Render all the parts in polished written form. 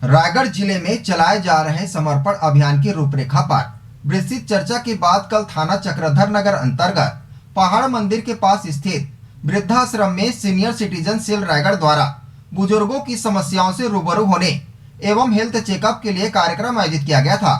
रायगढ़ जिले में चलाए जा रहे समर्पण अभियान की रूपरेखा पर विस्तृत चर्चा के बाद कल थाना चक्रधर नगर अंतर्गत पहाड़ मंदिर के पास स्थित वृद्धाश्रम में सीनियर सिटीजन सेल रायगढ़ द्वारा बुजुर्गों की समस्याओं से रूबरू होने एवं हेल्थ चेकअप के लिए कार्यक्रम आयोजित किया गया था।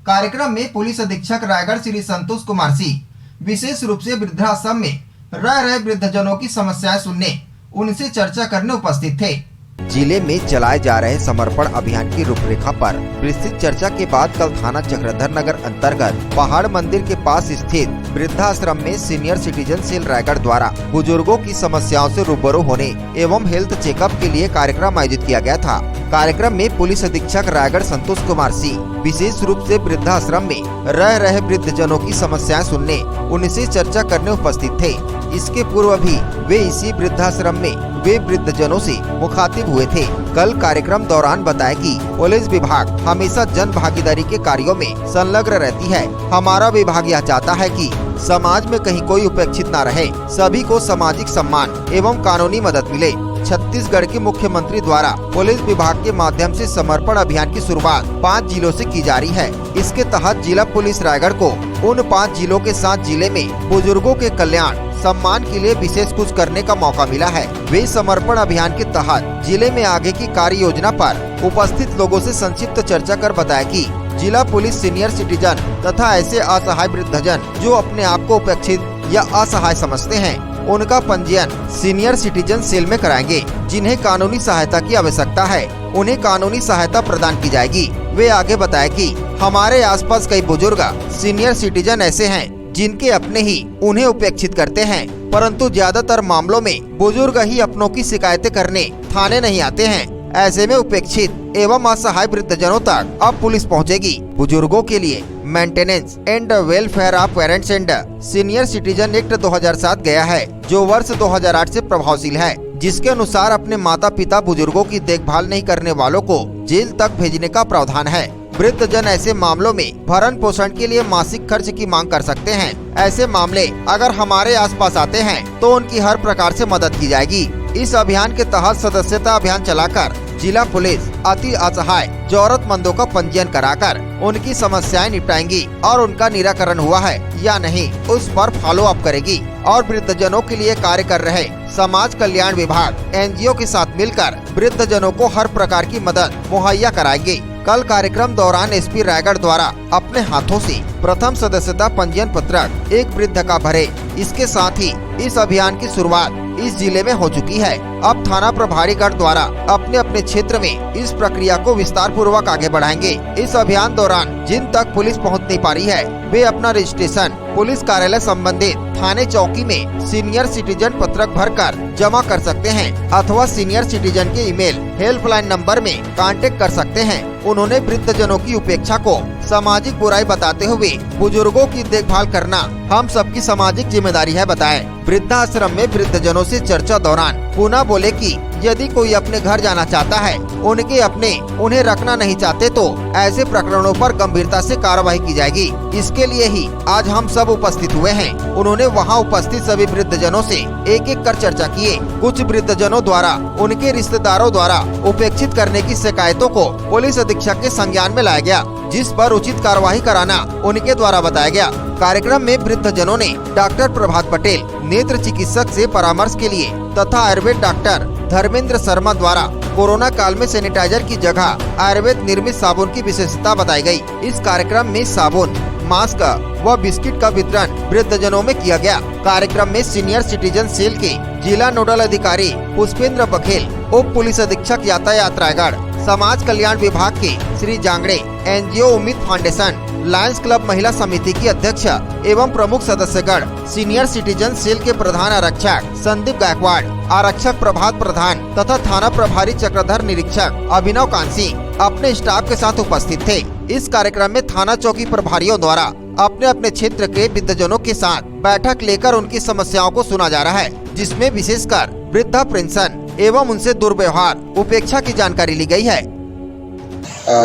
कार्यक्रम में पुलिस अधीक्षक रायगढ़ श्री संतोष कुमार सिंह विशेष रूप से वृद्धाश्रम में रह रहे वृद्धजनों की समस्याएं सुनने, उनसे चर्चा करने उपस्थित थे। जिले में चलाए जा रहे समर्पण अभियान की रूपरेखा पर विस्तृत चर्चा के बाद कल थाना चक्रधर नगर अंतर्गत पहाड़ मंदिर के पास स्थित वृद्धाश्रम में सीनियर सिटीजन सेल रायगढ़ द्वारा बुजुर्गों की समस्याओं से रूबरू होने एवं हेल्थ चेकअप के लिए कार्यक्रम आयोजित किया गया था। कार्यक्रम में पुलिस अधीक्षक रायगढ़ संतोष कुमार सिंह विशेष रूप से वृद्धाश्रम में रह रहे वृद्धजनों की समस्याएं सुनने, उनसे चर्चा करने उपस्थित थे। इसके पूर्व भी वे इसी वृद्धाश्रम में वे वृद्धजनों से मुखातिब हुए थे। कल कार्यक्रम दौरान बताया कि पुलिस विभाग हमेशा जन भागीदारी के कार्यों में संलग्न रहती है। हमारा विभाग यह चाहता है कि समाज में कहीं कोई उपेक्षित न रहे, सभी को सामाजिक सम्मान एवं कानूनी मदद मिले। छत्तीसगढ़ के मुख्यमंत्री द्वारा पुलिस विभाग के माध्यम से समर्पण अभियान की शुरुआत 5 जिलों से की जा रही है। इसके तहत जिला पुलिस रायगढ़ को उन 5 जिलों के साथ जिले में बुजुर्गों के कल्याण सम्मान के लिए विशेष कुछ करने का मौका मिला है। वे समर्पण अभियान के तहत जिले में आगे की कार्य योजना पर उपस्थित लोगों से संक्षिप्त चर्चा कर बताया कि जिला पुलिस सीनियर सिटीजन तथा ऐसे असहाय वृद्धजन जो अपने आप को उपेक्षित या असहाय समझते हैं, उनका पंजीयन सीनियर सिटीजन सेल में कराएंगे। जिन्हें कानूनी सहायता की आवश्यकता है, उन्हें कानूनी सहायता प्रदान की जाएगी। वे आगे बताए कि हमारे आसपास कई बुजुर्ग सीनियर सिटीजन ऐसे हैं जिनके अपने ही उन्हें उपेक्षित करते हैं, परंतु ज्यादातर मामलों में बुजुर्ग ही अपनों की शिकायतें करने थाने नहीं आते हैं। ऐसे में उपेक्षित एवं असहाय वृद्धजनों तक अब पुलिस पहुंचेगी। बुजुर्गों के लिए maintenance and welfare of parents and senior citizen act 2007 गया है, जो वर्ष 2008 से प्रभावशील है, जिसके अनुसार अपने माता पिता बुजुर्गों की देखभाल नहीं करने वालों को जेल तक भेजने का प्रावधान है। वृद्धजन ऐसे मामलों में भरण पोषण के लिए मासिक खर्च की मांग कर सकते हैं। ऐसे मामले अगर हमारे आसपास आते हैं तो उनकी हर प्रकार से मदद की जाएगी। इस अभियान के तहत सदस्यता अभियान चलाकर जिला पुलिस अति असहाय जरूरतमंदों का पंजीयन कराकर उनकी समस्याएं निपटाएंगी और उनका निराकरण हुआ है या नहीं उस पर फॉलो अप करेगी और वृद्धजनों के लिए कार्य कर रहे समाज कल्याण विभाग एनजीओ के साथ मिलकर वृद्धजनों को हर प्रकार की मदद मुहैया कराएंगे। कल कार्यक्रम दौरान एसपी रायगढ़ द्वारा अपने हाथों से प्रथम सदस्यता पंजीयन पत्रक एक वृद्ध का भरे। इसके साथ ही इस अभियान की शुरुआत इस जिले में हो चुकी है। अब थाना प्रभारीगढ़ द्वारा अपने अपने क्षेत्र में इस प्रक्रिया को विस्तार पूर्वक आगे बढ़ाएंगे। इस अभियान दौरान जिन तक पुलिस पहुंच नहीं पा रही है, वे अपना रजिस्ट्रेशन पुलिस कार्यालय संबंधित थाने चौकी में सीनियर सिटीजन पत्रक भरकर जमा कर सकते हैं अथवा सीनियर सिटीजन के ईमेल हेल्पलाइन नंबर में कांटेक्ट कर सकते हैं। उन्होंने वृद्धजनों की उपेक्षा को सामाजिक बुराई बताते हुए बुजुर्गों की देखभाल करना हम सबकी सामाजिक जिम्मेदारी है बताए। वृद्धाश्रम में वृद्धजनों से चर्चा दौरान पुनः बोले कि यदि कोई अपने घर जाना चाहता है, उनके अपने उन्हें रखना नहीं चाहते तो ऐसे प्रकरणों पर गंभीरता से कार्रवाई की जाएगी। इसके लिए ही आज हम सब उपस्थित हुए हैं। उन्होंने वहां उपस्थित सभी वृद्धजनों से एक एक कर चर्चा किए। कुछ वृद्धजनों द्वारा उनके रिश्तेदारों द्वारा उपेक्षित करने की शिकायतों को पुलिस अधीक्षक के संज्ञान में लाया गया, जिस पर उचित कार्यवाही कराना उनके द्वारा बताया गया। कार्यक्रम में वृद्धजनों ने डॉक्टर प्रभात पटेल नेत्र चिकित्सक से परामर्श के लिए तथा आयुर्वेद डॉक्टर धर्मेंद्र शर्मा द्वारा कोरोना काल में सैनिटाइजर की जगह आयुर्वेद निर्मित साबुन की विशेषता बताई गई। इस कार्यक्रम में साबुन, मास्क व बिस्किट का वितरण वृद्धजनों में किया गया। कार्यक्रम में सीनियर सिटीजन सेल के जिला नोडल अधिकारी पुष्पेंद्र बघेल, उप पुलिस अधीक्षक यातायात रायगढ़, समाज कल्याण विभाग के श्री जांगड़े, एनजीओ उम्मीद फाउंडेशन, लायंस क्लब महिला समिति की अध्यक्ष एवं प्रमुख सदस्यगण, सीनियर सिटीजन सेल के प्रधान आरक्षक संदीप गायकवाड़, आरक्षक प्रभात प्रधान तथा थाना प्रभारी चक्रधर निरीक्षक अभिनव कांसी अपने स्टाफ के साथ उपस्थित थे। इस कार्यक्रम में थाना चौकी प्रभारियों द्वारा अपने अपने क्षेत्र के वृद्धजनों के साथ बैठक लेकर उनकी समस्याओं को सुना जा रहा है, जिसमें विशेषकर वृद्धा पेंशन एवं उनसे दुर्व्यवहार, उपेक्षा की जानकारी ली गई है।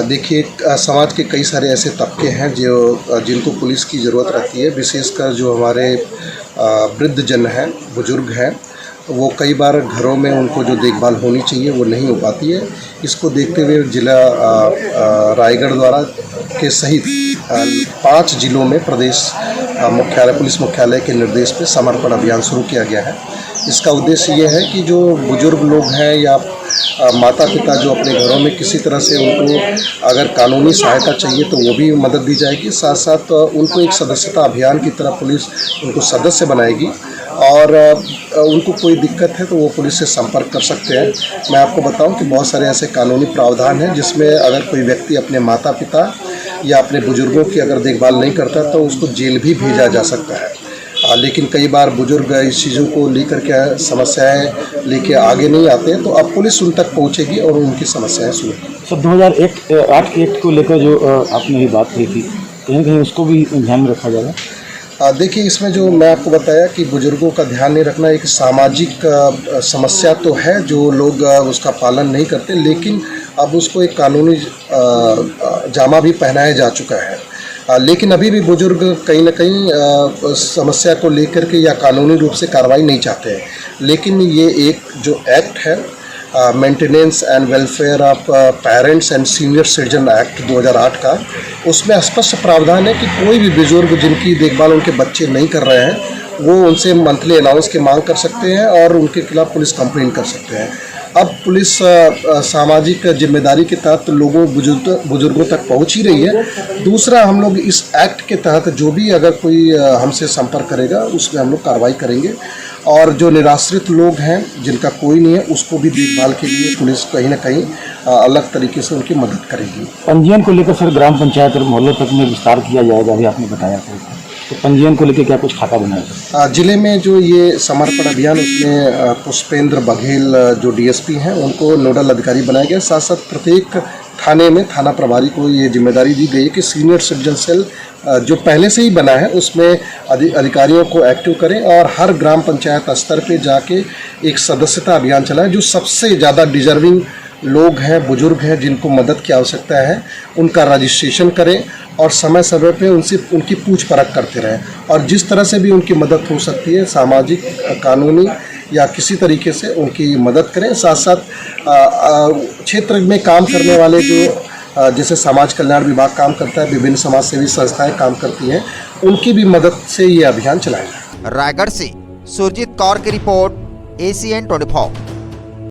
देखिए, समाज के कई सारे ऐसे तबके हैं जिनको पुलिस की ज़रूरत रहती है, विशेषकर जो हमारे वृद्धजन हैं, बुजुर्ग हैं, वो कई बार घरों में उनको जो देखभाल होनी चाहिए वो नहीं हो पाती है। इसको देखते हुए जिला रायगढ़ द्वारा के सहित 5 जिलों में प्रदेश मुख्यालय पुलिस मुख्यालय के निर्देश पे समर्पण अभियान शुरू किया गया है। इसका उद्देश्य ये है कि जो बुजुर्ग लोग हैं या माता पिता जो अपने घरों में किसी तरह से उनको अगर कानूनी सहायता चाहिए तो वो भी मदद दी जाएगी। साथ साथ उनको एक सदस्यता अभियान की तरह पुलिस उनको सदस्य बनाएगी और उनको कोई दिक्कत है तो वो पुलिस से संपर्क कर सकते हैं। मैं आपको बताऊं कि बहुत सारे ऐसे कानूनी प्रावधान हैं जिसमें अगर कोई व्यक्ति अपने माता पिता या अपने बुजुर्गों की अगर देखभाल नहीं करता तो उसको जेल भी भेजा जा सकता है। लेकिन कई बार बुजुर्ग इस चीज़ों को लेकर के समस्याएं लेके आगे नहीं आते हैं, तो अब पुलिस उन तक पहुंचेगी और उनकी समस्याएं सुनेगी। सर 2008 के एक्ट को लेकर जो आपने ये बात कही थी, कहीं कहीं उसको भी ध्यान में रखा जाएगा? देखिए, इसमें जो मैं आपको बताया कि बुजुर्गों का ध्यान नहीं रखना एक सामाजिक समस्या तो है, जो लोग उसका पालन नहीं करते, लेकिन अब उसको एक कानूनी जामा भी पहनाया जा चुका है। लेकिन अभी भी बुजुर्ग कहीं ना कहीं समस्या को लेकर के या कानूनी रूप से कार्रवाई नहीं चाहते हैं। लेकिन ये एक जो एक्ट है maintenance and welfare of parents and senior citizen act 2008 का, उसमें स्पष्ट प्रावधान है कि कोई भी बुजुर्ग जिनकी देखभाल उनके बच्चे नहीं कर रहे हैं वो उनसे मंथली अलाउंस की मांग कर सकते हैं और उनके खिलाफ पुलिस कंप्लेंट कर सकते हैं। अब पुलिस सामाजिक जिम्मेदारी के तहत लोगों बुजुर्गों तक पहुंच ही रही है। दूसरा, हम लोग इस एक्ट के तहत जो भी अगर कोई हमसे संपर्क करेगा उसमें हम लोग कार्रवाई करेंगे और जो निराश्रित लोग हैं जिनका कोई नहीं है उसको भी देखभाल के लिए पुलिस कहीं ना कहीं अलग तरीके से उनकी मदद करेगी। पंजीयन को लेकर सर ग्राम पंचायत और मोहल्लों तक में विस्तार किया जाएगा, अभी आपने बताया था, तो पंजीयन को लेकर क्या कुछ खाता बनाया? जिले में जो ये समर्पण अभियान उसमें पुष्पेंद्र बघेल जो डीएसपी हैं उनको नोडल अधिकारी बनाया गया। साथ साथ प्रत्येक थाने में थाना प्रभारी को ये जिम्मेदारी दी गई है कि सीनियर सिटीजन सेल जो पहले से ही बना है उसमें अधिकारियों को एक्टिव करें और हर ग्राम पंचायत स्तर पे जाके एक सदस्यता अभियान चलाएं। जो सबसे ज़्यादा डिजर्विंग लोग हैं, बुजुर्ग हैं, जिनको मदद की आवश्यकता है, उनका रजिस्ट्रेशन करें और समय समय पे उनसे उनकी पूछ परख करते रहें और जिस तरह से भी उनकी मदद हो सकती है सामाजिक, कानूनी या किसी तरीके से उनकी मदद करें। साथ साथ क्षेत्र में काम करने वाले जो जैसे समाज कल्याण विभाग काम करता है, विभिन्न समाज सेवी संस्थाएं काम करती हैं, उनकी भी मदद से ये अभियान चलाया जाए। रायगढ़ से सुरजीत कौर की रिपोर्ट, ACN 24।